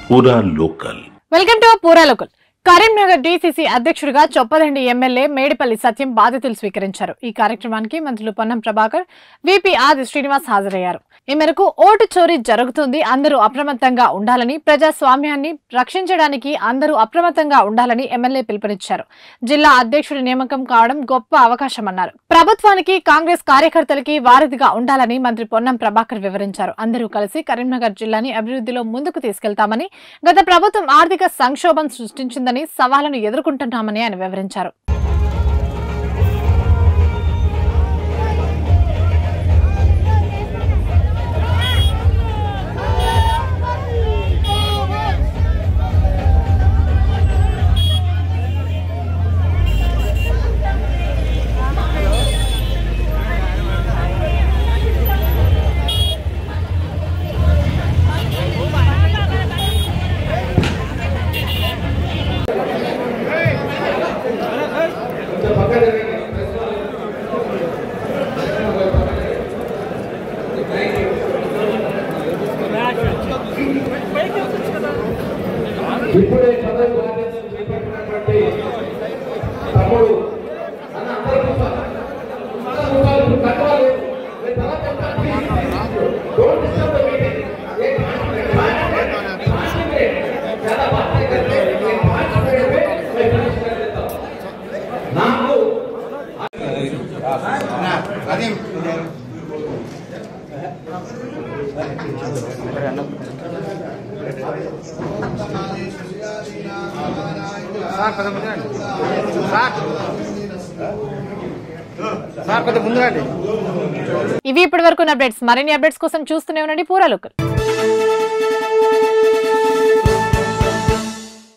పూరా local. Welcome to పూరా local. Karimnagar DCC అధ్యక్షుడిగా చొప్పదండి ఎమ్మెల్యే మేడిపల్లి సత్యం బాధ్యతలు స్వీకరించారు. ఈ కార్యక్రమానికి మంత్రులు పొన్నం ప్రభాకర్, వీపీ ఆది శ్రీనివాస్ హాజరయ్యారు. ఈ మేరకు ఓటు చోరీ జరుగుతుంది, అందరూ అప్రమత్తంగా ఉండాలని, ప్రజాస్వామ్యాన్ని రక్షించడానికి అందరూ అప్రమత్తంగా ఉండాలని ఎమ్మెల్యే పిలుపునిచ్చారు. జిల్లా అధ్యక్షుడి నియామకం కావడం గొప్ప అవకాశమన్నారు. ప్రభుత్వానికి, కాంగ్రెస్ కార్యకర్తలకి వారధిగా ఉండాలని మంత్రి పొన్నం ప్రభాకర్ వివరించారు. అందరూ కలిసి కరీంనగర్ జిల్లాని అభివృద్ధిలో ముందుకు తీసుకెళ్తామని, గత ప్రభుత్వం ఆర్థిక సంక్షోభం సృష్టించిందని, సవాళ్లను ఎదుర్కొంటున్నామని ఆయన వివరించారు. ఇప్పుడే పదవి బాధ్యతలు చేపట్టినటువంటి తమ్ముడు అన్న అందరూ కట్టాలి. నాకు ఇవి ఇప్పటి వరకు అప్డేట్స్. మరిన్ని అప్డేట్స్ కోసం చూస్తూనే ఉండండి పూరా లోకల్.